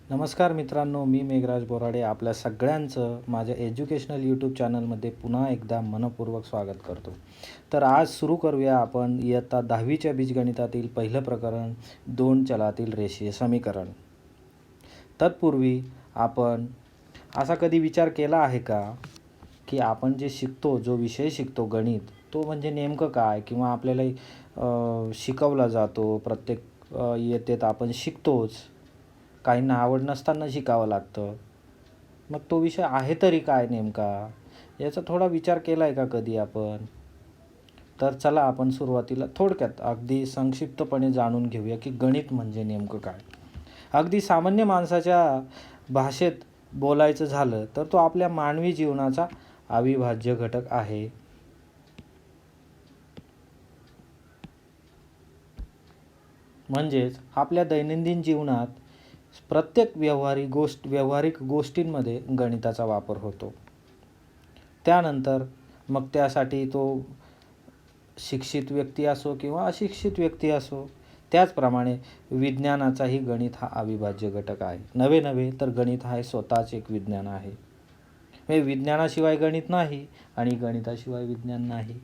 नमस्कार मित्रांनो, मी मेघराज बोराडे आपल्या सगळ्यांचं माझ्या एज्युकेशनल यूट्यूब चॅनलमध्ये पुन्हा एकदा मनपूर्वक स्वागत करतो. तर आज सुरू करूया आपण इयत्ता 10वीच्या बीजगणितातील पहिलं प्रकरण 2 चलातील रेषीय समीकरण. तत्पूर्वी आपण असा कधी विचार केला आहे का की आपण जे शिकतो, जो विषय शिकतो गणित, तो म्हणजे नेमकं काय किंवा आपल्याला शिकवला जातो, प्रत्येक इयत्तेत आपण शिकतोच, काहींना आवड नसताना शिकावं लागतं. मग तो विषय आहे तरी काय नेमका, याचा थोडा विचार केला आहे का कधी आपण? तर चला आपण सुरुवातीला थोडक्यात अगदी संक्षिप्तपणे जाणून घेऊया की गणित म्हणजे नेमकं काय. अगदी सामान्य माणसाच्या भाषेत बोलायचं झालं तर तो आपल्या मानवी जीवनाचा अविभाज्य घटक आहे. म्हणजेच आपल्या दैनंदिन जीवनात प्रत्येक व्यावहारिक गोष्टींमध्ये गणिताचा वापर होतो. त्यानंतर मग त्यासाठी तो शिक्षित व्यक्ती असो किंवा अशिक्षित व्यक्ती असो, त्याचप्रमाणे विज्ञानाचाही गणित हा अविभाज्य घटक आहे. नव्हे तर गणित हा स्वतःच एक विज्ञान आहे. म्हणजे विज्ञानाशिवाय गणित नाही आणि गणिताशिवाय विज्ञान नाही.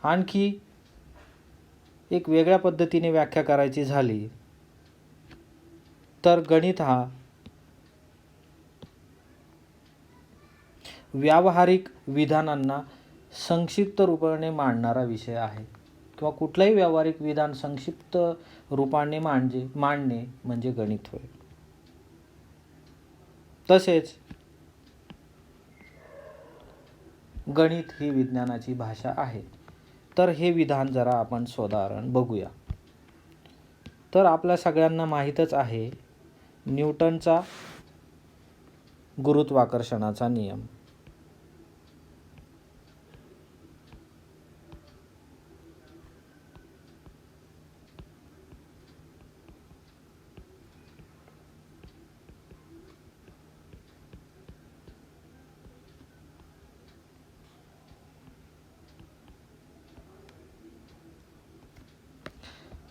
आणखी एक वेगळ्या पद्धतीने व्याख्या करायची झाली तर गणित हा व्यावहारिक विधानांना संक्षिप्त रूपाने मांडणारा विषय आहे किंवा कुठलंही व्यावहारिक विधान संक्षिप्त रूपाने मांडणे म्हणजे गणित होय. तसेच गणित ही विज्ञानाची भाषा आहे. तर हे विधान जरा आपण सोदाहरण बघूया. तर आपल्या सगळ्यांना माहीतच आहे न्यूटनचा गुरुत्वाकर्षणाचा नियम.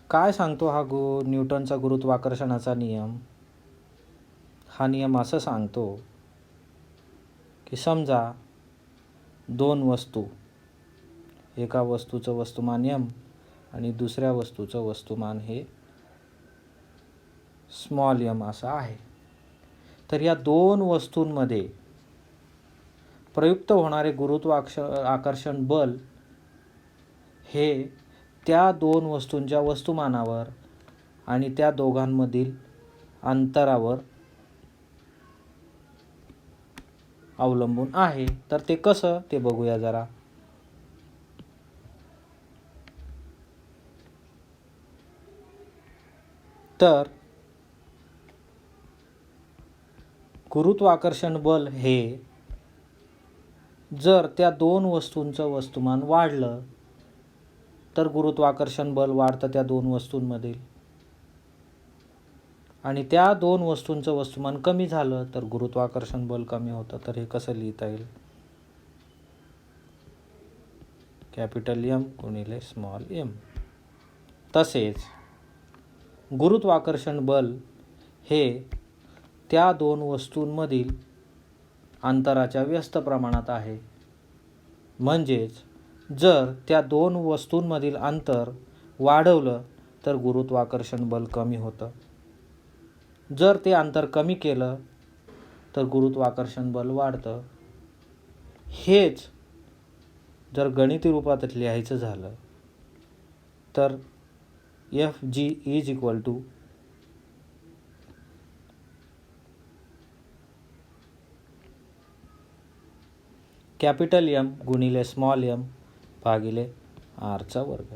काय सांगतो हा न्यूटनचा गुरुत्वाकर्षणाचा नियम? हा नियम असं सांगतो की समजा दोन वस्तू, एका वस्तूचं वस्तुमान m आणि दुसऱ्या वस्तूचं वस्तुमान हे स्मॉल m असं आहे. तर या दोन वस्तूंमध्ये प्रयुक्त होणारे गुरुत्वाकर्षण बल हे त्या दोन वस्तूंच्या वस्तुमानावर आणि त्या दोघांमधील अंतरावर अवलंबून आहे. तर ते कसं ते बघूया जरा. तर गुरुत्वाकर्षण बल हे जर त्या दोन वस्तूंचं वस्तुमान वाढलं तर गुरुत्वाकर्षण बल वाढतं त्या दोन वस्तूंमधील, आणि त्या दोन वस्तूंचं वस्तुमान कमी झालं तर गुरुत्वाकर्षण बल कमी होतं. तर हे कसं लिहिता येईल? कॅपिटल M गुणिले स्मॉल m. तसेच गुरुत्वाकर्षण बल हे त्या दोन वस्तूंमधील अंतराच्या व्यस्त प्रमाणात आहे. म्हणजेच जर त्या दोन वस्तूंमधील अंतर वाढवलं तर गुरुत्वाकर्षण बल कमी होतं. जर ते अंतर कमी केलं तर गुरुत्वाकर्षण बल वाढतं. हेच जर गणिती रूपात लिहायचं झालं तर Fg is equal to capital M गुणिले स्मॉल m भागिले r वर्ग.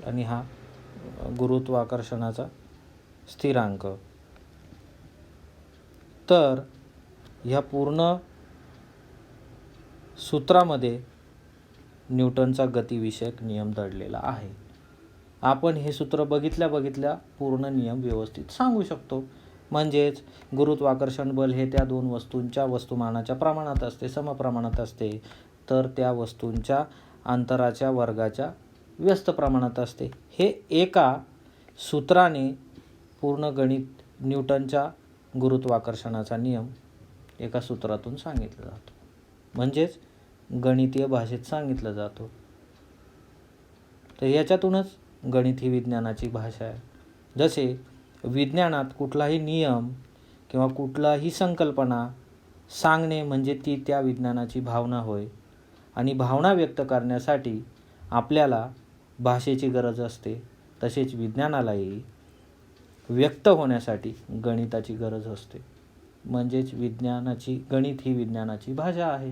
आणि हा गुरुत्वाकर्षणाचा स्थिरांक. तर ह्या पूर्ण सूत्रामध्ये न्यूटनचा गतिविषयक नियम दडलेला आहे. आपण हे सूत्र बघितल्या पूर्ण नियम व्यवस्थित सांगू शकतो. म्हणजेच गुरुत्वाकर्षण बल हे त्या दोन वस्तूंच्या वस्तुमानाच्या प्रमाणात असते, समप्रमाणात असते. तर त्या वस्तूंच्या अंतराच्या वर्गाच्या व्यस्त प्रमाणात असते. हे एका सूत्राने पूर्ण गणित, न्यूटनच्या गुरुत्वाकर्षणाचा नियम एका सूत्रातून सांगितलं जातो, म्हणजेच गणितीय भाषेत सांगितलं जातो. तर याच्यातूनच गणित ही विज्ञानाची भाषा आहे. जसे विज्ञानात कुठलाही नियम किंवा कुठलाही संकल्पना सांगणे म्हणजे ती त्या विज्ञानाची भावना होय, आणि भावना व्यक्त करण्यासाठी आपल्याला भाषेची गरज असते. तसेच विज्ञानालाही व्यक्त होण्यासाठी गणिताची गरज असते, म्हणजेच गणित ही विज्ञानाची भाषा आहे,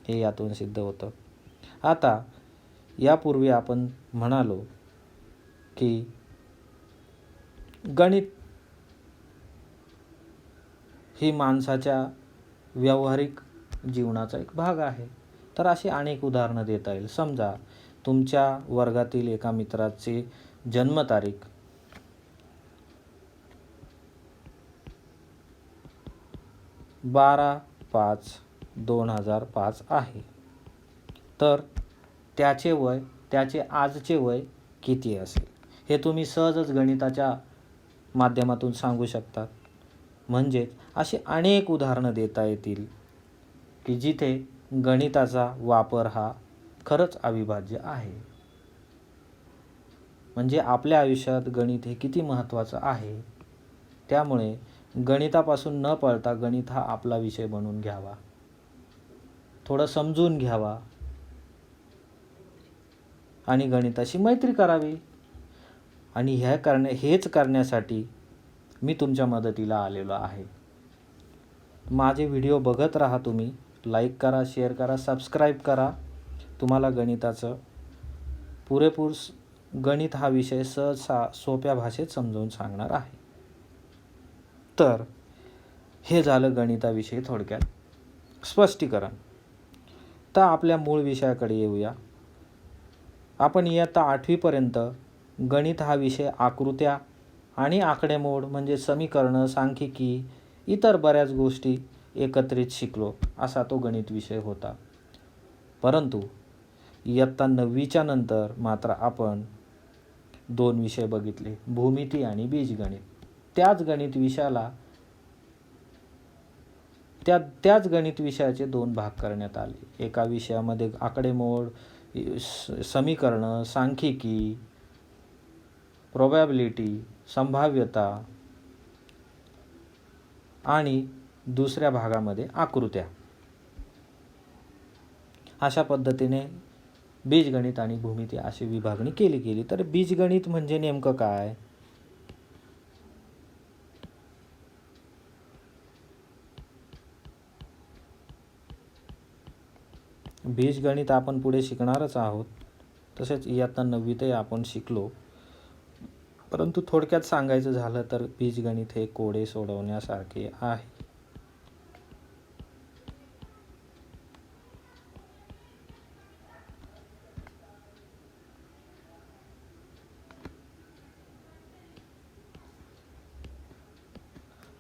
हे यातून सिद्ध होतं. आता यापूर्वी आपण म्हणालो की गणित ही माणसाच्या व्यावहारिक जीवनाचा एक भाग आहे. तर अशी अनेक उदाहरणं देता येईल. समजा तुमच्या वर्गातील एका मित्राची जन्मतारीख 12/5/2005 आहे. तर त्याचे आजचे वय किती असेल हे तुम्ही सहजच गणिताच्या माध्यमातून सांगू शकता. म्हणजेच अशी अनेक उदाहरणं देता येतील की जिथे गणिताचा वापर हा खरंच अविभाज्य आहे. म्हणजे आपल्या आयुष्यात गणित हे किती महत्त्वाचं आहे. त्यामुळे गणितापासून न पळता गणित हा आपला विषय बनवून घ्यावा, थोडं समजून घ्यावा आणि गणिताशी मैत्री करावी. आणि हेच करण्यासाठी मी तुमच्या मदतीला आलेलो आहे. माझे व्हिडिओ बघत राहा तुम्ही. लाईक करा, शेअर करा, सबस्क्राईब करा. तुम्हाला गणिताचं पुरेपूर गणित हा विषय सोप्या भाषेत समजावून सांगणार आहे. तर हे झालं गणिताविषयी थोडक्यात स्पष्टीकरण. तर आपल्या मूळ विषयाकडे येऊया. आपण इयत्ता 8वीपर्यंत गणित हा विषय आकृत्या आणि आकडेमोड म्हणजे समीकरणं, सांख्यिकी, इतर बऱ्याच गोष्टी एकत्रित शिकलो, असा तो गणित विषय होता. परंतु इयत्ता 9वीच्या नंतर मात्र आपण 2 विषय बघितले, भूमिती आणि बीजगणित. त्याच गणित विषयाचे 2 भाग करण्यात आले. एका विषयामध्ये आकडेमोड, समीकरणं, सांख्यिकी, प्रोबॅबिलिटी, संभाव्यता आणि दुसऱ्या भागामध्ये आकृत्या. अशा पद्धतीने बीजगणित आणि भूमिती अशी विभागणी केली. तर बीजगणित म्हणजे नेमकं काय? बीजगणित आपण पुढे शिकणारच आहोत. तसेच इयत्ता 9वीतही आपण शिकलो. परंतु थोडक्यात सांगायचं झालं तर बीजगणित हे कोडे सोडवण्यासारखे आहे.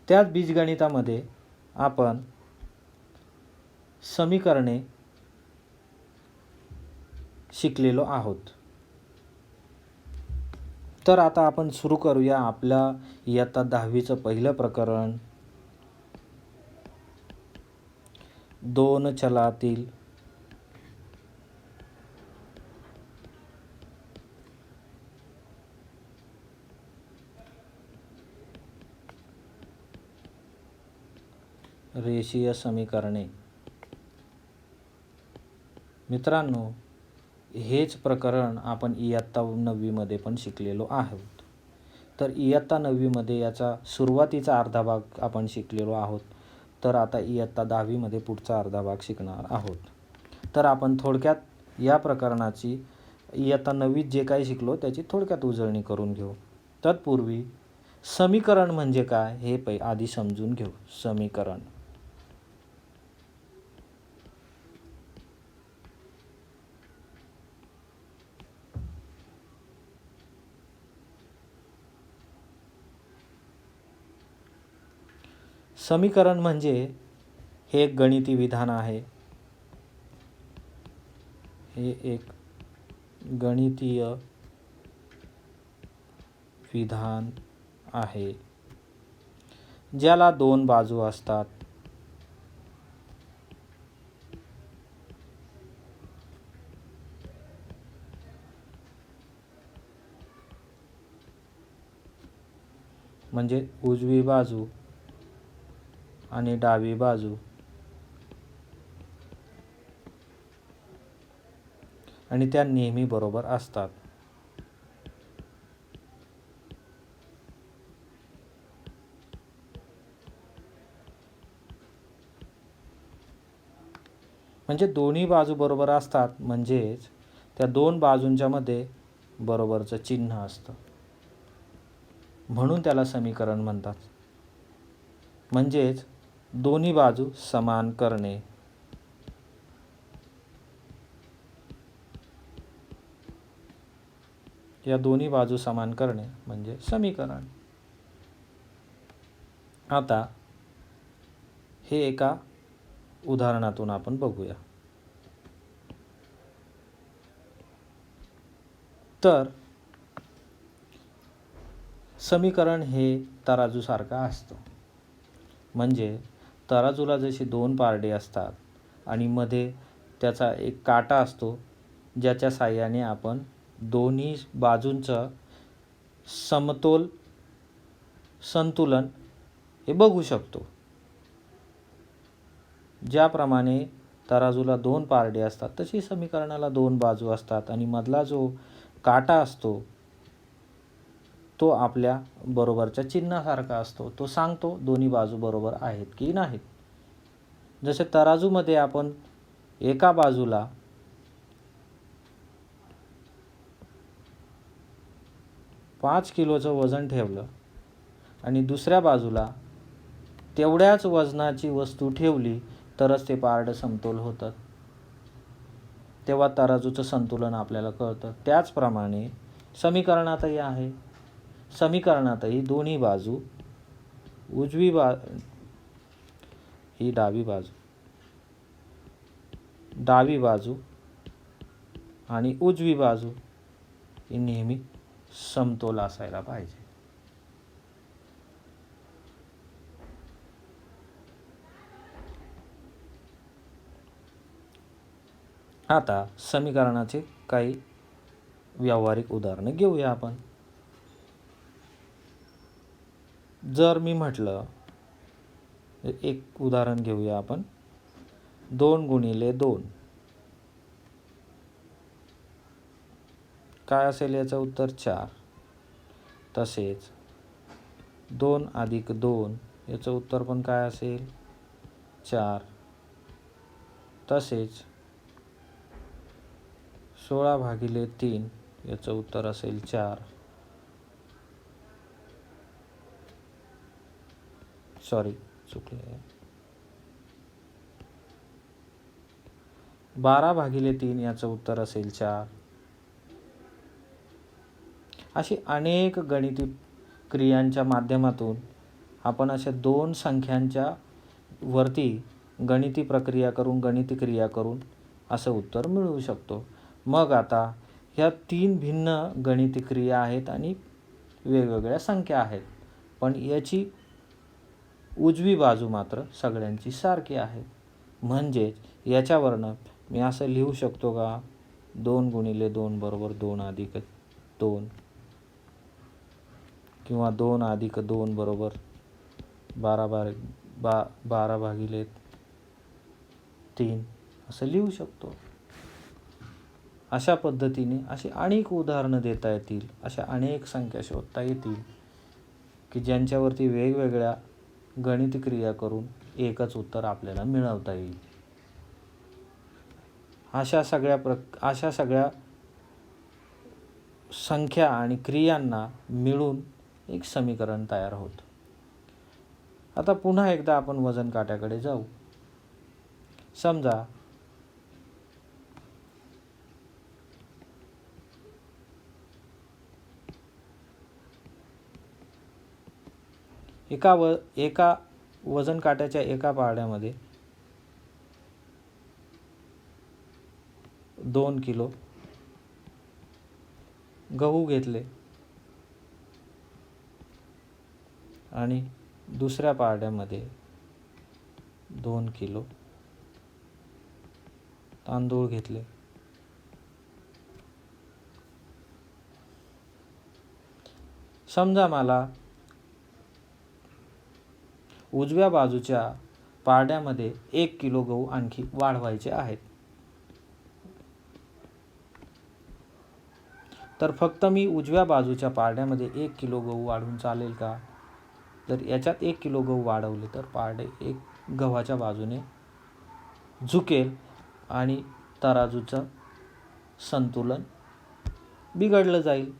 त्याच बीजगणितामध्ये आपण समीकरणे शिकलेलो आहोत. तर आता आपण सुरू करूया आपल्या इयत्ता 10वीचं पहिलं प्रकरण, 2 चलातील रेषीय समीकरणे. मित्रांनो, हेच प्रकरण आपण इयत्ता 9वीमध्ये पण शिकलेलो आहोत. तर इयत्ता 9वीमध्ये याचा सुरुवातीचा अर्धा भाग आपण शिकलेलो आहोत. तर आता इयत्ता 10वीमध्ये पुढचा अर्धा भाग शिकणार आहोत. तर आपण थोडक्यात या प्रकरणाची इयत्ता 9वीत जे काही शिकलो त्याची थोडक्यात उजळणी करून घेऊ. तत्पूर्वी समीकरण म्हणजे काय हे आधी समजून घेऊ. समीकरण म्हणजे हे एक गणिती विधान आहे. हे एक गणितीय विधान आहे ज्याला दोन बाजू असतात. म्हणजे उजवी बाजू आणि डावी बाजू आणि त्या नेहमी बरोबर असतात. म्हणजे दोन्ही बाजू बरोबर असतात म्हणजेच त्या दोन बाजूंच्या मध्ये बरोबरचं चिन्ह असतं, म्हणून त्याला समीकरण म्हणतात. म्हणजेच दोन्ही बाजू समान करणे. या दोन्ही बाजू समान करणे म्हणजे समीकरण. आता हे एका उदाहरणातून आपण बघूया. तर समीकरण हे तराजूसारखं असतं. म्हणजे तराजूला जशी दोन पारडे असतात आणि मध्ये त्याचा एक काटा असतो ज्याच्या साहाय्याने आपण दोन्ही बाजूंचं संतुलन हे बघू शकतो. ज्याप्रमाणे तराजूला दोन पारडे असतात तशी समीकरणाला दोन बाजू असतात आणि मधला जो काटा असतो तो आपल्या बरोबरच्या चिन्हासारखा असतो. तो सांगतो दोन्ही बाजू बरोबर आहेत की नाहीत. जसे तराजूमध्ये आपण एका बाजूला 5 किलोचं वजन ठेवलं आणि दुसऱ्या बाजूला तेवढ्याच वजनाची वस्तू ठेवली तरच ते पारडं समतोल होतं. तेव्हा तराजूचं संतुलन आपल्याला कळतं. त्याचप्रमाणे समीकरणातही आहे. समीकरणातही दोन्ही बाजू ही डावी बाजू आणि उजवी बाजू ही नेहमी समतोल असायला पाहिजे. आता समीकरणाचे काही व्यावहारिक उदाहरणं घेऊया आपण. जर मी म्हटलं, एक उदाहरण घेऊया आपण. 2 गुणिले 2 काय असेल? याचं उत्तर 4. तसेच 2 अधिक 2 याचं उत्तर पण काय असेल? 4. तसेच 16 भागिले 3 याचं उत्तर असेल 4. चुकले. 12 भागिले 3 याचं उत्तर असेल 4. अशी अनेक गणिती क्रियांच्या माध्यमातून आपण अशा दोन संख्यांच्या वरती गणिती क्रिया करून असं उत्तर मिळवू शकतो. मग आता ह्या 3 भिन्न गणिती क्रिया आहेत आणि वेगवेगळ्या संख्या आहेत, पण याची उजवी बाजू मात्र सगळ्यांची सारखी आहे. म्हणजेच याच्यावरनं मी असं लिहू शकतो का? 2 गुणिले 2 बरोबर 2 अधिक 2 किंवा 2 अधिक 2 बरोबर 12 भागिले 3 असं लिहू शकतो. अशा पद्धतीने अशी अनेक उदाहरणं देता येतील. अशा अनेक संख्या शोधता येतील की ज्यांच्यावरती वेगवेगळ्या गणिती क्रिया करून एकच उत्तर आपल्याला मिळवता येईल. अशा सगळ्या संख्या आणि क्रियांना मिळून एक समीकरण तयार होतं. आता पुन्हा एकदा आपण वजन काट्याकडे जाऊ. समजा एका वजन काट्याच्या एका पारड्यामध्ये 2 किलो गहू घेतले आणि दुसऱ्या पारड्यामध्ये 2 किलो तांदूळ घेतले. समजा मला उजव्या बाजूच्या पारड्यामध्ये 1 किलो गहू आणखी वाढवायचे आहेत. तर फक्त मी उजव्या बाजूच्या पारड्यामध्ये 1 किलो गहू वाढवून चालेल का? जर याच्यात 1 किलो गहू वाढवले तर पारडे एक गव्हाच्या बाजूने झुकेल आणि तराजूचं संतुलन बिघडलं जाईल,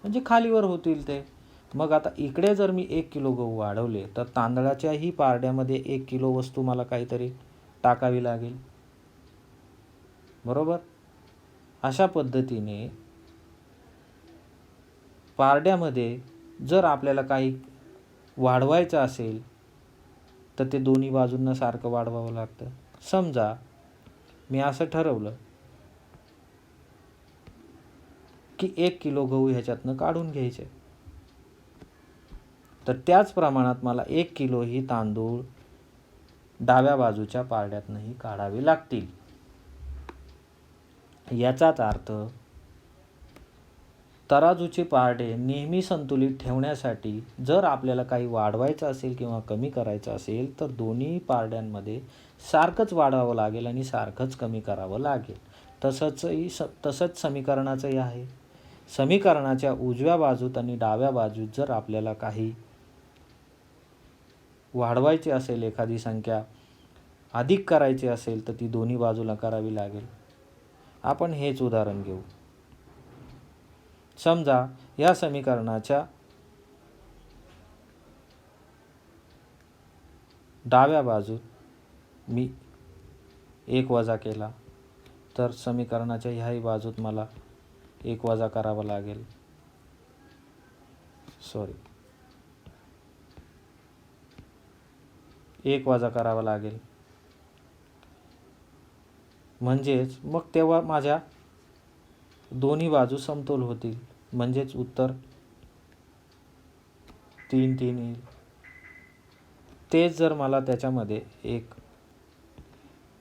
म्हणजे खालीवर होतील ते. मग आता इकडे जर मी 1 किलो गहू वाढवले तर तांदळाच्याही पारड्यामध्ये 1 किलो वस्तू मला काहीतरी टाकावी लागेल, बरोबर. अशा पद्धतीने पारड्यामध्ये जर आपल्याला काही वाढवायचं असेल तर ते दोन्ही बाजूंना सारखं वाढवावं लागतं. समजा मी असं ठरवलं की 1 किलो गहू ह्याच्यातनं काढून घ्यायचे, तर त्याच प्रमाणात मला 1 किलो ही तांदूळ डाव्या बाजूच्या पारड्यातनंही काढावे लागतील. याचाच अर्थ तराजूचे पारडे नेहमी संतुलित ठेवण्यासाठी जर आपल्याला काही वाढवायचं असेल किंवा कमी करायचं असेल तर दोन्ही पारड्यांमध्ये सारखंच वाढवावं लागेल आणि सारखंच कमी करावं लागेल. तसंच समीकरणाचंही आहे. समीकरणाच्या उजव्या बाजूत आणि डाव्या बाजूत जर आपल्याला काही वाढवायची असेल, एखादी संख्या अधिक करायची असेल तर ती दोन्ही बाजूला करावी लागेल. आपण हेच उदाहरण घेऊ. समजा या समीकरणाच्या डाव्या बाजूत मी 1 वजा केला तर समीकरणाच्या ह्याही बाजूत मला 1 वजा करावं लागेल. 1 वजा करावं लागेल. म्हणजेच मग तेव्हा माझ्या दोन्ही बाजू समतोल होतील, म्हणजेच उत्तर 3 3 येईल. तेच जर मला त्याच्यामध्ये एक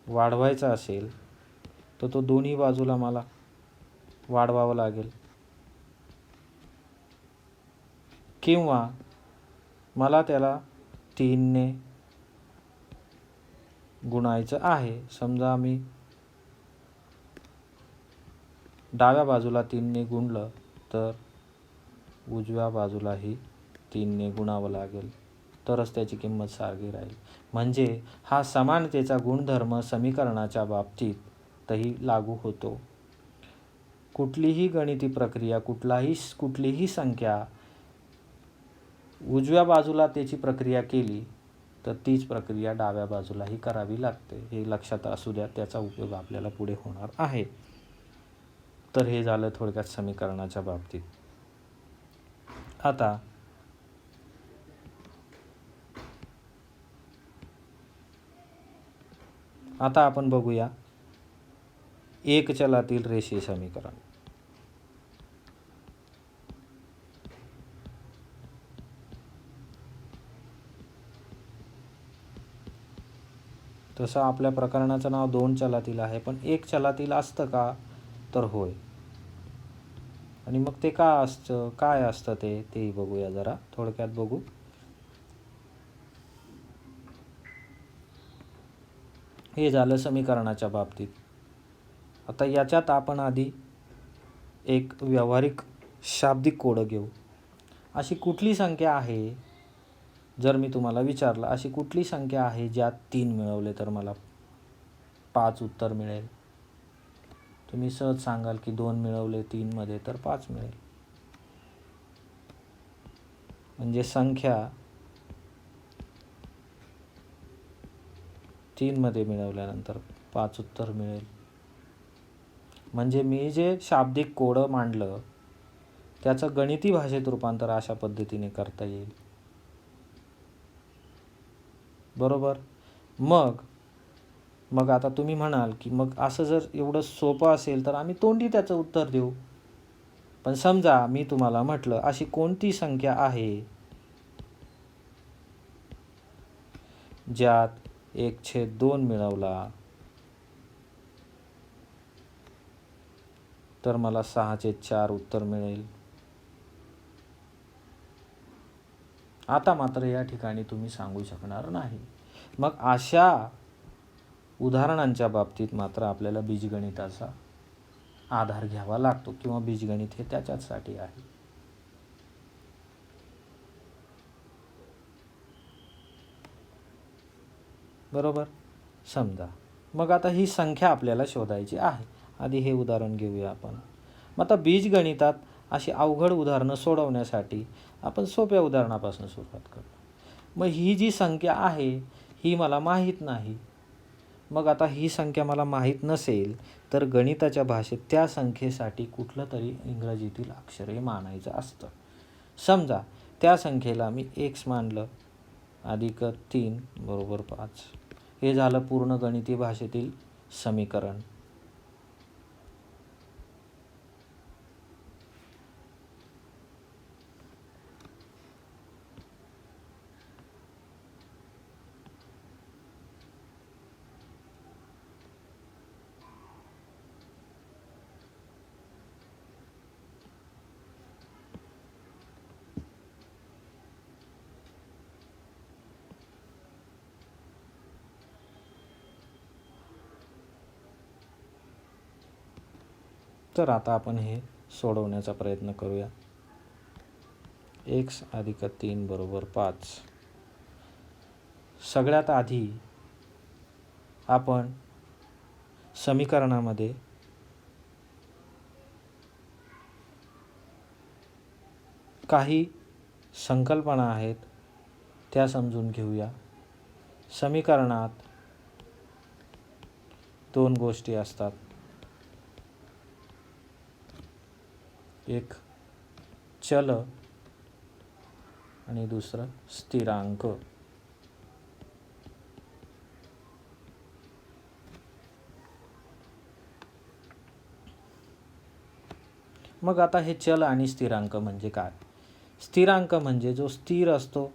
वाढवायचा असेल तर तो दोन्ही बाजूला मला वाढवावं लागेल, किंवा मला त्याला 3 ने गुणायचं आहे. समजा मी डाव्या बाजूला 3 ने गुणलं तर उजव्या बाजूलाही 3 ने गुणावं लागेल, तरच त्याची किंमत सारखी राहील. म्हणजे हा समानतेचा गुणधर्म समीकरणाच्या बाबतीतही लागू होतो. कुठलीही गणिती प्रक्रिया, कुठलीही संख्या उजव्या बाजूला त्याची प्रक्रिया केली तर तीच प्रक्रिया डाव्या बाजूलाही करावी लागते. हे लक्षात असू द्या, त्याचा उपयोग आपल्याला पुढे होणार आहे. तर हे झालं थोडक्यात समीकरणाच्या बाबतीत. आता आपण बघूया एक चलातील रेषीय समीकरण. तसं आपल्या प्रकरणाचं नाव 2 चलातील आहे, पण 1 चलातील असतं का? तर होय. आणि मग ते का असतं, काय असतं तेही बघूया, जरा थोडक्यात बघू. हे झालं समीकरणाच्या बाबतीत. आता याच्यात आपण आधी एक व्यावहारिक शाब्दिक कोड घेऊ. अशी कुठली संख्या आहे, जर मी तुम्हाला विचारलं अशी कुठली संख्या आहे ज्यात 3 मिळवले तर मला 5 उत्तर मिळेल? तुम्ही सहज सांगाल की 2 मिळवले 3 मध्ये तर 5 मिळेल. म्हणजे संख्या 3 मध्ये मिळवल्यानंतर 5 उत्तर मिळेल. म्हणजे मी जे शाब्दिक कोड मांडलं त्याचं गणिती भाषेत रूपांतर अशा पद्धतीने करता येईल, बरोबर. मग आता तुम्ही म्हणाल की मग असं जर एवढं सोपं असेल तर आम्ही तोंडी त्याचं उत्तर देऊ. पण समजा मी तुम्हाला म्हटलं अशी कोणती संख्या आहे ज्यात 1/2 मिळवला तर मला 6/4 उत्तर मिळेल. आता मात्र या ठिकाणी तुम्ही सांगू शकणार नाही. मग अशा उदाहरणांच्या बाबतीत मात्र आपल्याला बीजगणिताचा आधार घ्यावा लागतो किंवा बीजगणित हे त्याच्यासाठी आहे. बरोबर. समजा मग आता ही संख्या आपल्याला शोधायची आहे. आधी हे उदाहरण घेऊया आपण. मग आता बीजगणितात अशी अवघड उदाहरणं सोडवण्यासाठी आपण सोप्या उदाहरणापासून सुरुवात करू. मग ही जी संख्या आहे ही मला माहीत नाही. मग आता ही संख्या मला माहीत नसेल तर गणिताच्या भाषेत त्या संख्येसाठी कुठलं तरी इंग्रजीतील अक्षर हे मानायचं असतं. समजा त्या संख्येला मी x मानलं, +3 = 5. हे झालं पूर्ण गणिती भाषेतील समीकरण. तर आता आपण हे सोडवण्याचा प्रयत्न करूया. x + 3 = 5. सगळ्यात आधी आपण समीकरणामध्ये काही संकल्पना आहेत त्या समजून घेऊया. समीकरणात 2 गोष्टी असतात. एक चल आणि दुसरं स्थिरांक. मग आता हे चल आणि स्थिरांक म्हणजे काय? स्थिरांक म्हणजे जो स्थिर असतो,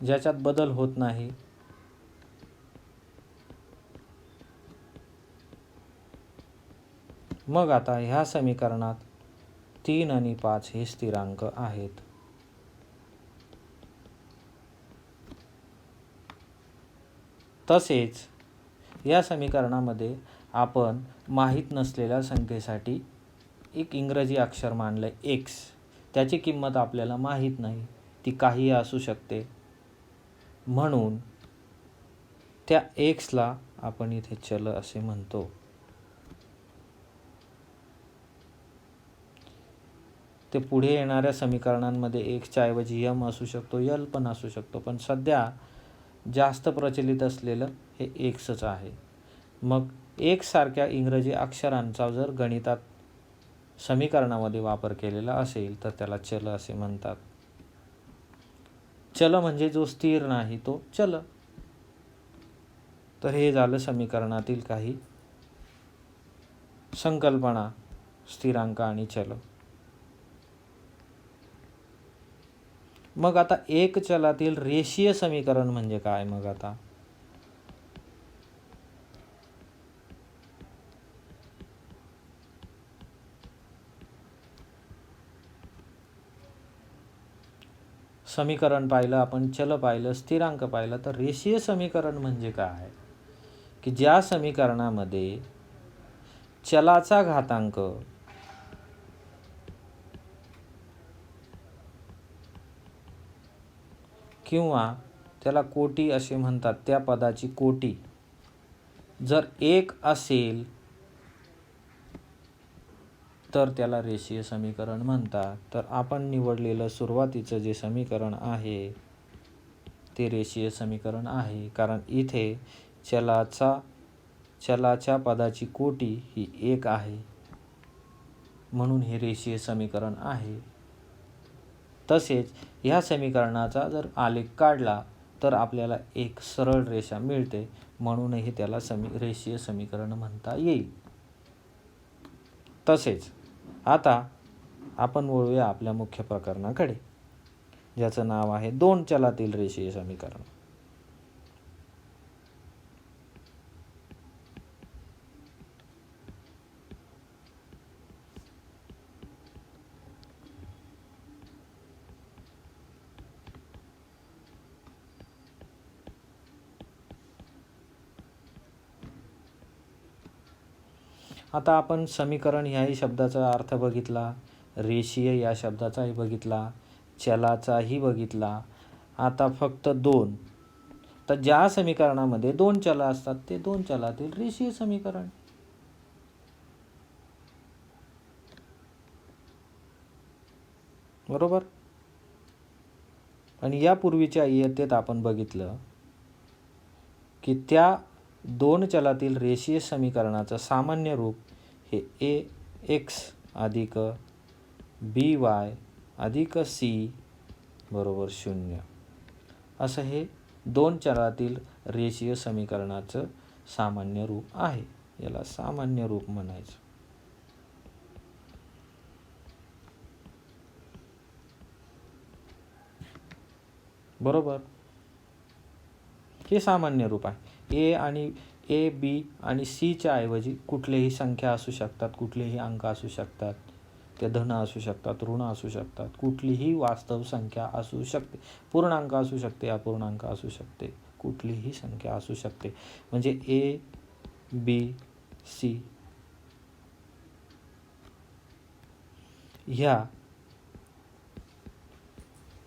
ज्याच्यात बदल होत नाही. मग आता ह्या समीकरणात 3 आणि 5 हे स्थिरांक आहेत. तसेच या समीकरणामध्ये आपण माहीत नसलेल्या संख्येसाठी एक इंग्रजी अक्षर मानलं x. त्याची किंमत आपल्याला माहीत नाही, ती काहीही असू शकते. म्हणून त्या xला आपण इथे चल असे म्हणतो. ते पुढे येणाऱ्या समीकरणांमध्ये x ऐवजी m असू शकतो, l पण असू शकतो, पण सध्या जास्त प्रचलित असलेलं हे xच आहे. मग x सारख्या इंग्रजी अक्षरांचा जर गणितात समीकरणामध्ये वापर केलेला असेल तर त्याला चल असे म्हणतात. चल म्हणजे जो स्थिर नाही तो चल. तर हे झालं समीकरणातील काही संकल्पना, स्थिरांक आणि चल. मग आता एक चलातील रेषीय समीकरण म्हणजे काय? मग आता समीकरण पाहिलं आपण, चल पाहिलं, स्थिरांक पाहिलं, तर रेषीय समीकरण म्हणजे काय? की ज्या समीकरणामध्ये चलाचा घातांक किंवा त्याला कोटी असे म्हणतात, त्या पदाची कोटी जर 1 असेल तर त्याला रेषीय समीकरण म्हणतात. तर आपण निवडलेलं सुरुवातीचं जे समीकरण आहे ते रेषीय समीकरण आहे, कारण इथे चलाच्या पदाची कोटी ही 1 आहे, म्हणून हे रेषीय समीकरण आहे. तसेच ह्या समीकरणाचा जर आलेख काढला तर आपल्याला एक सरळ रेषा मिळते, म्हणूनही त्याला रेषीय समीकरण म्हणता येईल. तसेच आता आपण वळूया आपल्या मुख्य प्रकरणाकडे, ज्याचं नाव आहे 2 चलातील रेषीय समीकरण. आता आपण समीकरण ह्याही शब्दाचा अर्थ बघितला, रेषीय या शब्दाचाही बघितला, चलाचाही बघितला. आता फक्त 2. तर ज्या समीकरणामध्ये 2 चल असतात ते 2 चलातील रेषीय समीकरण. बरोबर. आणि यापूर्वीच्या इयत्तेत आपण बघितलं की त्या 2 चलातील रेषीय समीकरणाचं सामान्य रूप हे ax अधिक by अधिक c बरोबर 0 असं हे 2 चलातील रेषीय समीकरणाचं सामान्य रूप आहे. याला सामान्य रूप म्हणायचं. बरोबर. हे सामान्य रूप आहे. ए बी आणि सीच्या ऐवजी कुठलेही संख्या असू शकतात, कुठलेही अंक असू शकतात, ते धन असू शकतात, ऋण असू शकतात, कुठलीही वास्तव संख्या असू शकते, पूर्णांक असू शकते, अपूर्णांक असू शकते, कुठलीही संख्या असू शकते. म्हणजे ए बी सी ह्या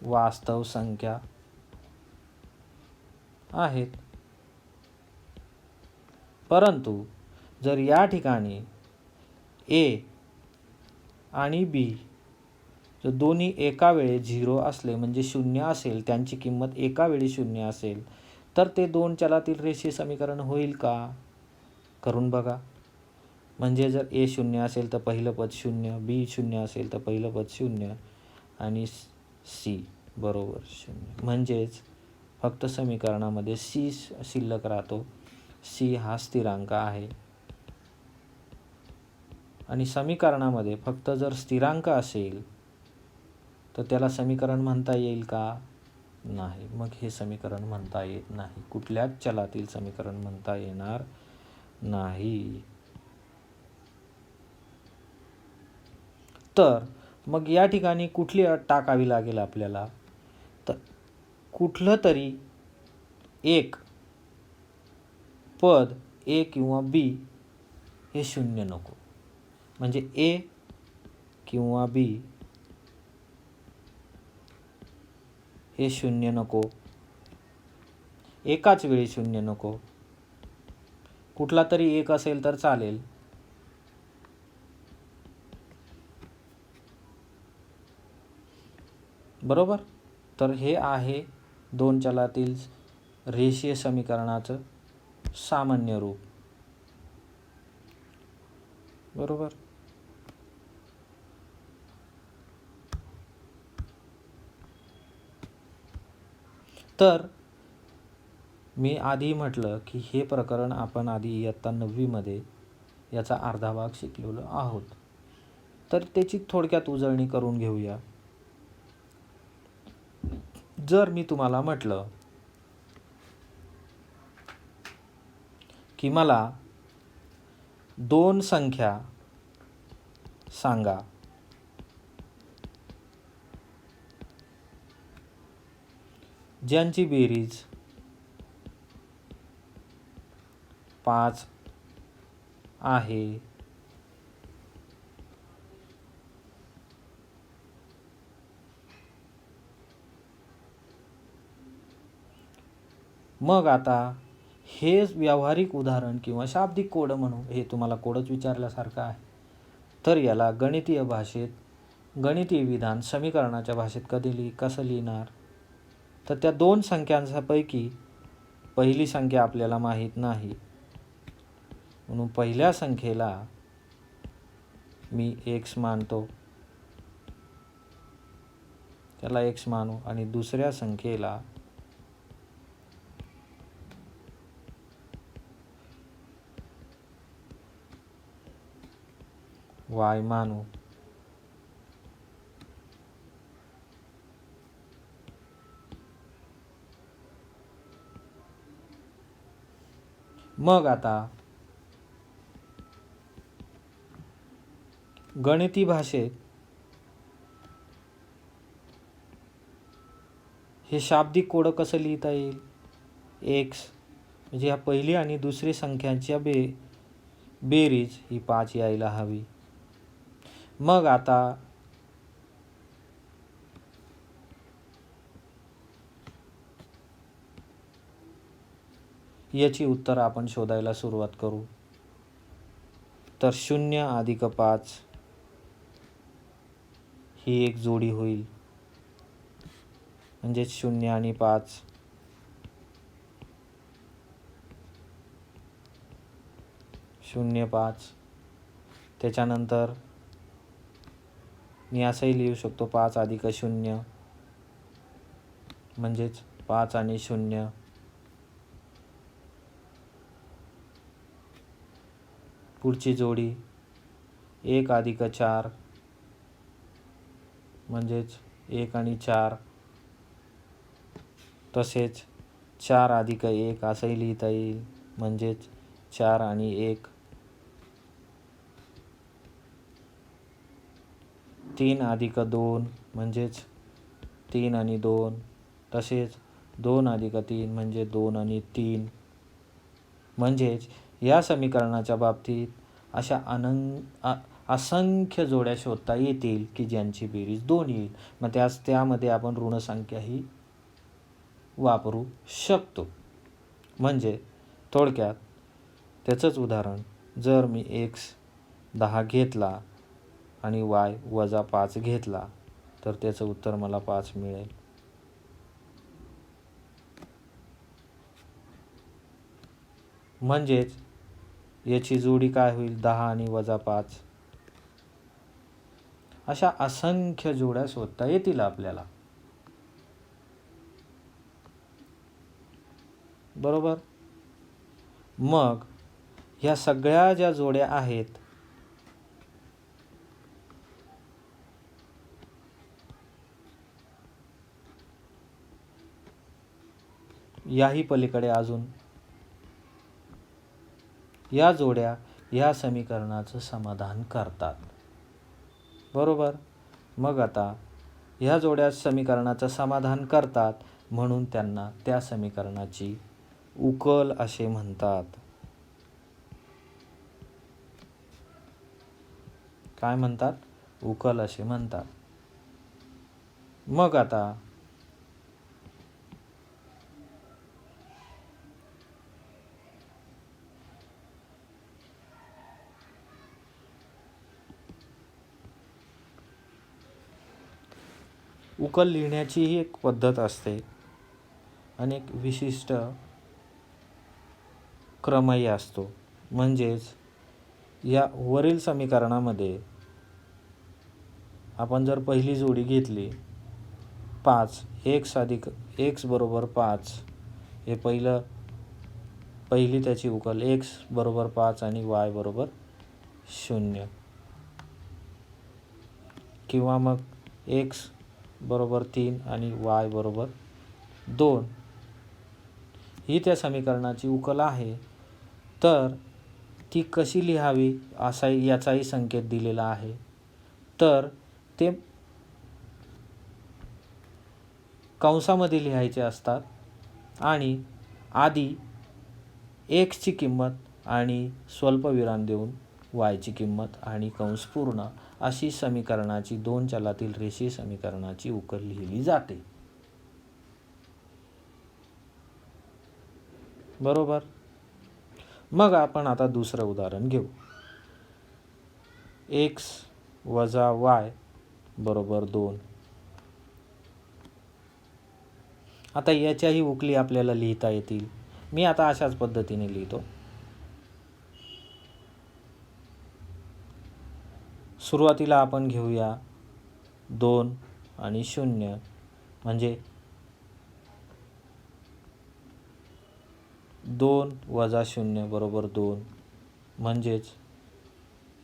वास्तव संख्या आहेत. परंतु जर या ठिकाणी ए आणि बी जर दोन्ही एका वेळी 0 असले, म्हणजे 0 असेल, त्यांची किंमत एका वेळी 0 असेल, तर ते 2 चलातील रेषीय समीकरण होईल का? करून बघा. म्हणजे जर ए 0 असेल तर पहिलं पद 0, बी 0 असेल तर पहिलं पद 0 आणि सी बरोबर 0. म्हणजेच फक्त समीकरणामध्ये सी शिल्लक राहतो. सी हा स्थिरांक आहे. आणि समीकरणामध्ये फक्त जर स्थिरांक असेल तर त्याला समीकरण म्हणता येईल का? नाही. मग हे समीकरण म्हणता येत नाही. कुठल्याच चलातील समीकरण म्हणता येणार नाही. तर मग या ठिकाणी कुठली अट टाकावी लागेल आपल्याला? तर कुठलं तरी एक पद ए किंवा बी हे 0 नको. म्हणजे ए किंवा बी हे 0 नको, एकाच वेळी 0 नको. कुठला तरी एक असेल तर चालेल. बरोबर. तर हे आहे 2 चलातील रेषीय समीकरणाचं सामान्य रूप. बरोबर. तर मी आधी म्हटलं की हे प्रकरण आपण आधी इयत्ता 9वी मध्ये याचा अर्धा भाग शिकलेलो आहोत. तर त्याची थोडक्यात उजळणी करून घेऊया. जर मी तुम्हाला म्हटलं की मला 2 संख्या सांगा ज्यांची बेरीज 5 आहे, मग आता हे व्यावहारिक उदाहरण किंवा शाब्दिक कोड म्हणू, हे तुम्हाला कोडच विचारल्यासारखं आहे. तर याला गणितीय भाषेत, गणितीय विधान समीकरणाच्या भाषेत कसं लिहिणार? तर त्या 2 संख्यांपैकी पहिली संख्या आपल्याला माहीत नाही, म्हणून पहिल्या संख्येला मी x मानतो, त्याला x मानू, आणि दुसऱ्या संख्येला वाय मानू. मग आता गणिती भाषेत हे शाब्दिक कोड कसं लिहिता येईल? एक्स म्हणजे ह्या पहिली आणि दुसरी संख्यांच्या बेरीज ही 5 यायला हवी. मग आता याची उत्तर आपण शोधायला सुरुवात करू. तर 0 अधिक 5 ही एक जोडी होईल, म्हणजेच 0 आणि 5. 0 5. त्याच्यानंतर मी असंही लिहू शकतो 5 अधिक 0 म्हणजेच 5 आणि 0. पुढची जोडी 1 अधिक 4 म्हणजेच 1 आणि 4. तसेच 4 अधिक 1 असंही लिहिता येईल, म्हणजेच 4 आणि 1. 3 अधिक 2 म्हणजेच 3 आणि 2. तसेच 2 अधिक 3 म्हणजे 2 आणि 3. म्हणजेच या समीकरणाच्या बाबतीत अशा असंख्य जोड्या शोधता येतील की ज्यांची बेरीज 2 येईल. मग त्यामध्ये आपण ऋणसंख्याही वापरू शकतो. म्हणजे थोडक्यात त्याचंच उदाहरण, जर मी x 10 घेतला आणि y वजा 5 घेतला तर त्याचं उत्तर मला 5 मिळेल. म्हणजेच याची जोडी काय होईल? 10 आणि वजा 5. अशा असंख्य जोड्या शोधता येतील आपल्याला. बरोबर. मग ह्या सगळ्या ज्या जोड्या आहेत याही पलीकडे अजून या जोड्या या समीकरणाचं समाधान करतात. बरोबर. मग आता ह्या जोड्या समीकरणाचं समाधान करतात म्हणून त्यांना त्या समीकरणाची उकल असे म्हणतात. काय म्हणतात? उकल असे म्हणतात. मग आता उकल लिहिण्याची ही एक पद्धत असते आणि एक विशिष्ट क्रमही असतो. म्हणजेच या वरील समीकरणामध्ये आपण जर पहिली जोडी घेतली 5, x बरोबर 5 हे पहिली त्याची उकल x बरोबर 5 आणि y बरोबर 0, किंवा मग x बरोबर 3 आणि y बरोबर 2 ही त्या समीकरणाची उकल आहे. तर ती कशी लिहावी असा याचाही संकेत दिलेला आहे. तर ते कंसामध्ये लिहायचे असतात आणि आधी x ची किंमत आणि स्वल्पविराम देऊन y ची किंमत आणि कंस पूर्ण अशी समीकरणाची 2 चलातील रेषीय समीकरणाची उकल लिहिली जाते. बरोबर. मग आपण आता दुसरं उदाहरण घेऊ. x वजा y बरोबर 2. आता याच्याही उकली आपल्याला लिहिता येतील. मी आता अशाच पद्धतीने लिहितो. सुरुवातीला आपण घेऊया 2 आणि 0 म्हणजे 2 वजा 0 बरोबर 2. म्हणजेच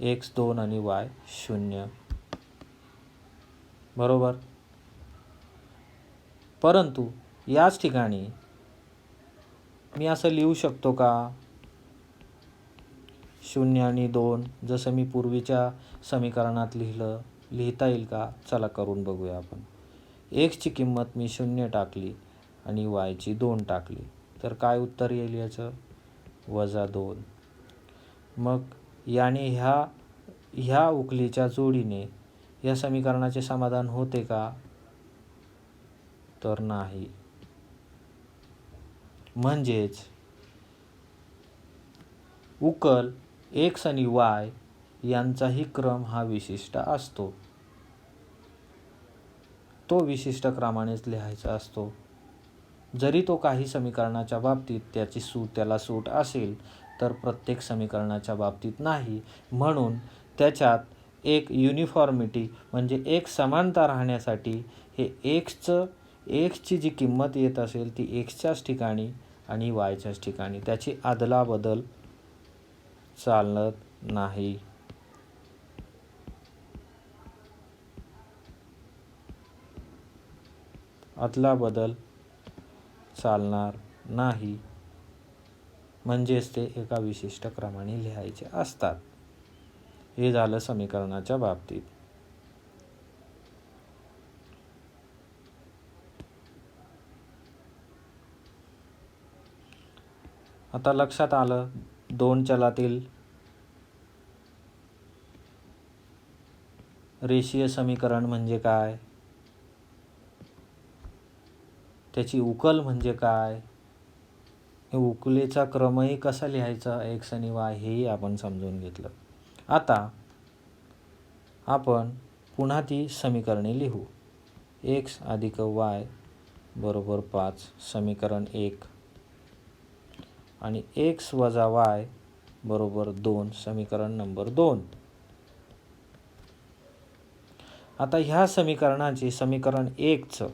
x2 आणि y0, बरोबर. परंतु याच ठिकाणी मी असं लिहू शकतो का 0 आणि 2 जसं मी पूर्वीच्या समीकरणात लिहिता येईल का? चला करून बघूया आपण. एक्सची किंमत मी 0 टाकली आणि वायची 2 टाकली तर काय उत्तर येईल याचं? -2. मग याने ह्या उकलीच्या जोडीने या समीकरणाचे समाधान होते का? तर नाही. म्हणजेच उकल x आणि y यांचाही क्रम हा विशिष्ट असतो. तो विशिष्ट क्रमानेच लिहायचा असतो. जरी तो काही समीकरणाच्या बाबतीत त्याला सूट असेल तर प्रत्येक समीकरणाच्या बाबतीत नाही. म्हणून त्याच्यात एक युनिफॉर्मिटी म्हणजे एक समानता राहण्यासाठी हे एक्सची जी किंमत येत असेल ती एक्सच्याच ठिकाणी आणि वायच्याच ठिकाणी, त्याची अदलाबदल चालत नाही. अदलाबदल चालणार नाही. म्हणजेच ते एका विशिष्ट क्रमाने लिहायचे असतात. हे झालं समीकरणाच्या बाबतीत. आता लक्षात आलं 2 चलातील रेषीय समीकरण म्हणजे काय, त्याची उकल म्हणजे काय, उकलेचा क्रमही कसा लिहायचा x आणि y हेही आपण समजून घेतलं. आता आपण पुन्हा ती समीकरणे लिहू. x अधिक y बरोबर 5 समीकरण 1 आणि x वजा y बरोबर 2 समीकरण नंबर 2. आता ह्या समीकरणाचे समीकरण 1चं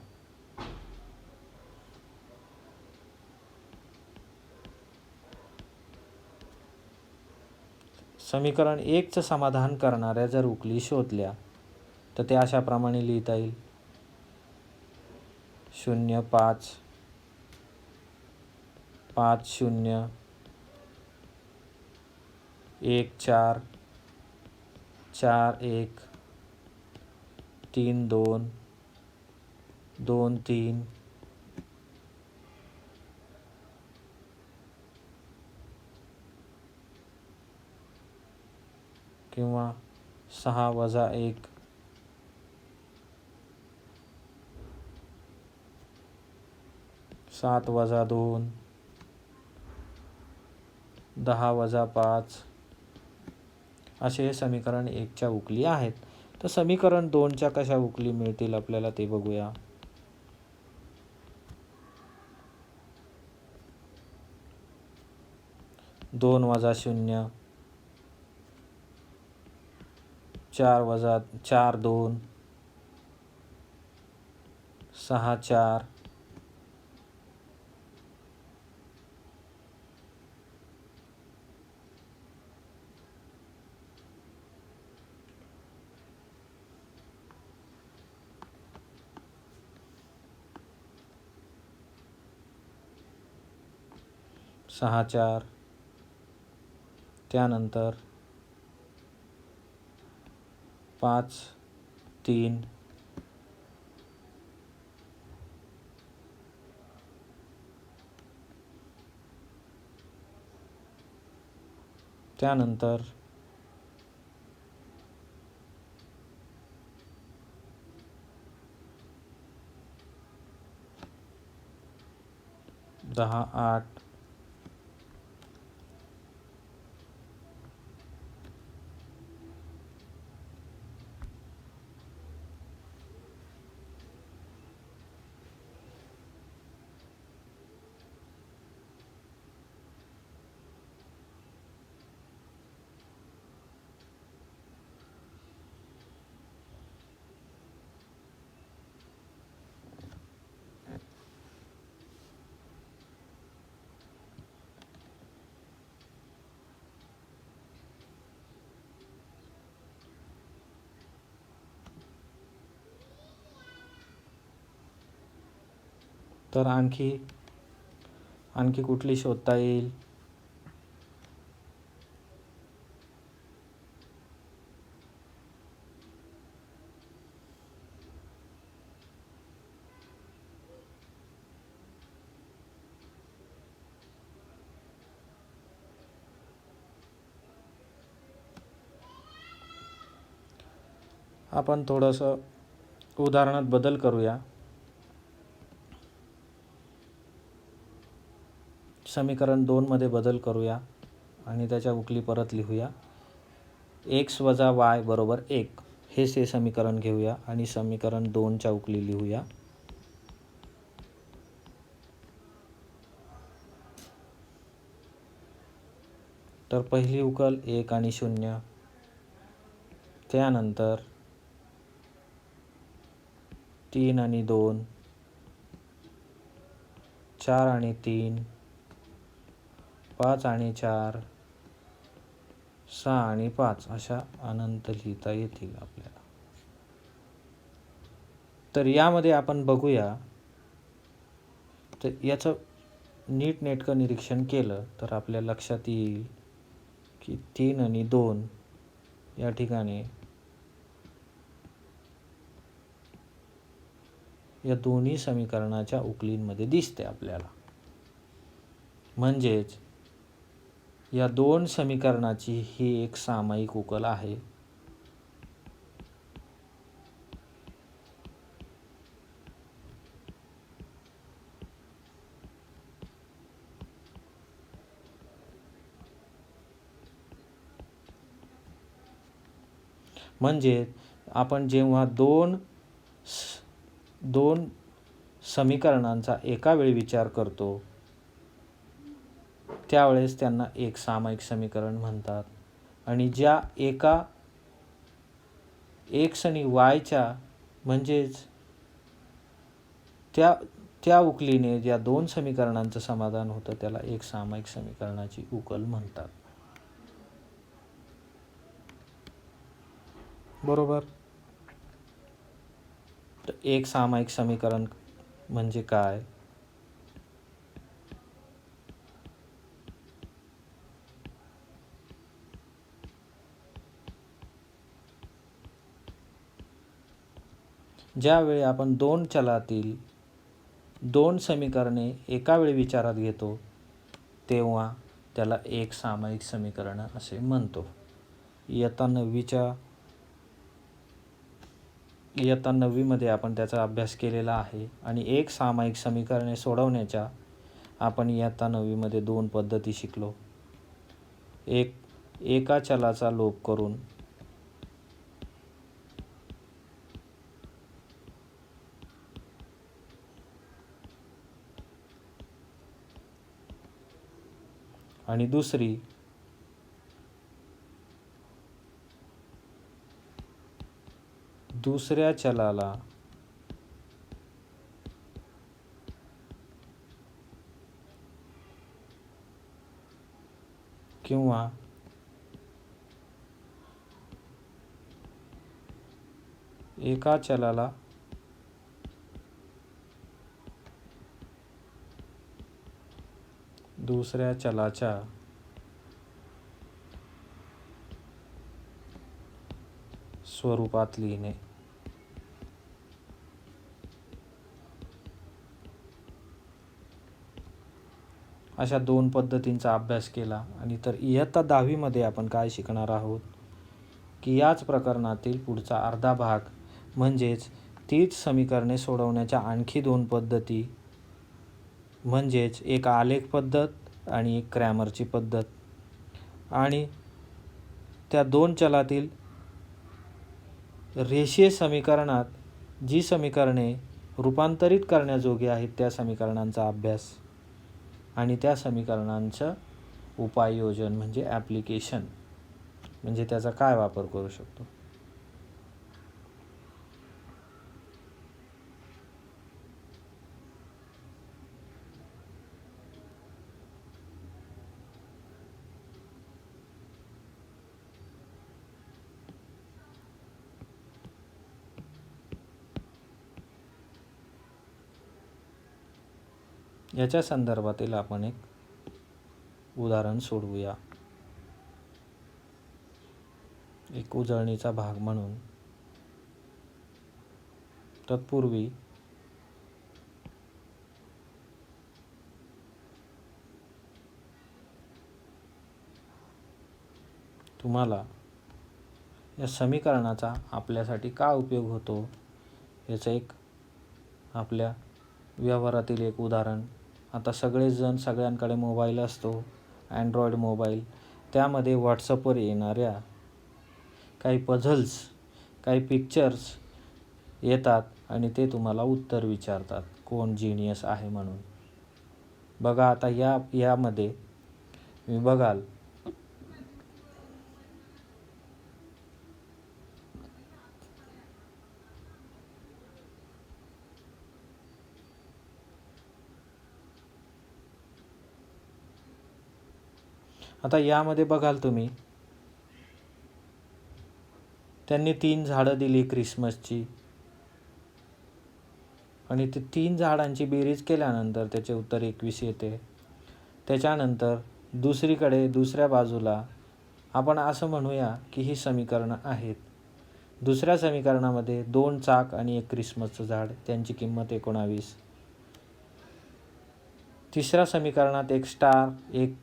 समीकरण 1चं समाधान करणाऱ्या जर उकली शोधल्या तर ते अशाप्रमाणे लिहिता येईल. 0 5 5 0 1 4 4 1 3 2 2 3 किंवा 6 वजा 1 7 वजा 2 10 वजा 5 असे हे समीकरण 1च्या उकली आहेत. तर समीकरण 2च्या कशा उकली मिळतील आपल्याला ते बघूया. दोन वजा 0 4 वजा 4 2 6 4 6 4 त्यानंतर 5 3 त्यानंतर 10 8 तर आणखी कुठली शोधता येईल? आपण थोडंसं उदाहरणात बदल करूया. समीकरण 2मध्ये बदल करूया आणि त्याच्या उकली परत लिहूया. x वजा y बरोबर 1 हे समीकरण घेऊया आणि समीकरण 2च्या उकली लिहूया. तर पहिली उकल 1 आणि 0, त्यानंतर 3 आणि 2, 4 आणि 3, 5 आणि 4, 6 आणि 5 अशा अनंत लिहिता येतील आपल्याला. तर यामध्ये आपण बघूया, तर याचं नीटनेटकं निरीक्षण केलं तर आपल्या लक्षात येईल की 3 आणि 2 या ठिकाणी या दोन्ही समीकरणाच्या उकलींमध्ये दिसते आपल्याला. म्हणजेच या दोन समीकरणाची ही एक सामायिक उकल आहे. म्हणजे आपण जेव्हा दोन समीकरणांचा एका वेळी विचार करतो त्यावेळेस त्यांना एक सामायिक समीकरण म्हणतात. आणि ज्या एका x आणि yच्या म्हणजेच त्या उकलीने ज्या दोन समीकरणांचं समाधान होतं त्याला एक सामायिक समीकरणाची उकल म्हणतात. बरोबर. तर एक सामायिक समीकरण म्हणजे काय? ज्यावेळी आपण दोन चलातील दोन समीकरणे एका वेळी विचारात घेतो तेव्हा त्याला एक सामायिक समीकरण असे म्हणतो. इयत्ता 9वीमध्ये आपण त्याचा अभ्यास केलेला आहे. आणि एक सामायिक समीकरणे सोडवण्याच्या आपण इयत्ता 9वीमध्ये 2 पद्धती शिकलो. एका चलाचा लोप करून आणि दुसरी दुसऱ्या चलाला किंवा एका चलाला दुसऱ्या चलाच्या स्वरूपात लिहिणे. अशा 2 पद्धतींचा अभ्यास केला. आणि तर इयत्ता 10वीमध्ये आपण काय शिकणार आहोत की याच प्रकरणातील पुढचा अर्धा भाग म्हणजेच तीच समीकरणे सोडवण्याच्या आणखी 2 पद्धती म्हणजेच एक आलेख पद्धत आणि एक क्रॅमरची पद्धत. आणि त्या दोन चलातील रेषीय समीकरणात जी समीकरणे रूपांतरित करण्याजोगी आहेत त्या समीकरणांचा अभ्यास आणि त्या समीकरणांचं उपाययोजन म्हणजे ॲप्लिकेशन म्हणजे त्याचा काय वापर करू शकतो. याच्या संदर्भातील आपण एक उदाहरण सोडवूया. एक उजळणीचा भाग म्हणून. तत्पूर्वी तुम्हाला या समीकरणाचा आपल्यासाठी का उपयोग होतो याचं एक आपल्या व्यवहारातील एक उदाहरण. आता सगळ्यांकडे मोबाईल असतो, अँड्रॉईड मोबाईल. त्यामध्ये व्हॉट्सअपवर येणाऱ्या काही पझल्स, काही पिक्चर्स येतात आणि ते तुम्हाला उत्तर विचारतात कोण जिनियस आहे म्हणून. बघा आता यामध्ये तुम्ही बघाल आता यामध्ये बघाल तुम्ही त्यांनी 3 झाडं दिली क्रिसमसची आणि ते 3 झाडांची बेरीज केल्यानंतर त्याचे उत्तर 21 येते. त्याच्यानंतर दुसऱ्या बाजूला आपण असं म्हणूया की ही समीकरणं आहेत. दुसऱ्या समीकरणामध्ये 2 चाक आणि 1 क्रिसमसचं झाड, त्यांची किंमत 19. तिसऱ्या समीकरणात 1 स्टार, 1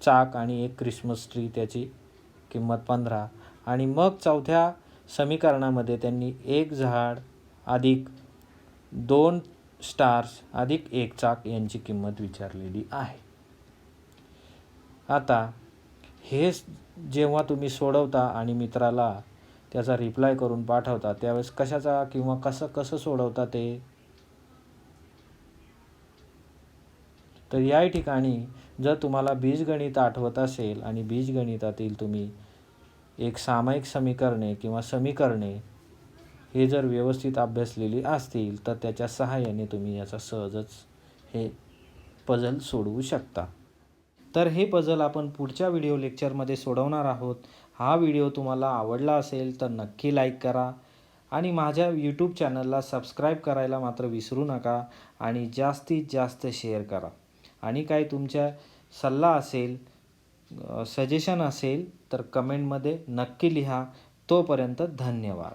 चाक आणि 1 क्रिसमस ट्री, त्याची किंमत 15. आणि मग चौथ्या समीकरणामध्ये त्यांनी 1 झाड अधिक 2 स्टार्स अधिक 1 चाक यांची किंमत विचारलेली आहे. आता हे जेव्हा तुम्ही सोडवता आणि मित्राला त्याचा रिप्लाय करून पाठवता त्यावेळेस कशाचा किंवा कसं सोडवता ते. तर या ठिकाणी जर तुम्हाला बीजगणित आठवत असेल आणि बीजगणितातील तुम्ही एक सामायिक समीकरणे किंवा समीकरणे हे जर व्यवस्थित अभ्यासलेली असतील तर त्याच्या सहाय्याने तुम्ही याचा सहजच हे पझल सोडवू शकता. तर हे पझल आपण पुढच्या व्हिडिओ लेक्चरमध्ये सोडवणार आहोत. हा व्हिडिओ तुम्हाला आवडला असेल तर नक्की लाईक करा आणि माझ्या यूट्यूब चॅनलला सबस्क्राईब करायला मात्र विसरू नका आणि जास्तीत जास्त शेअर करा. आणि काही तुमच्या सल्ला असेल, सजेशन असेल तर कमेंटमध्ये नक्की लिहा. तोपर्यंत धन्यवाद.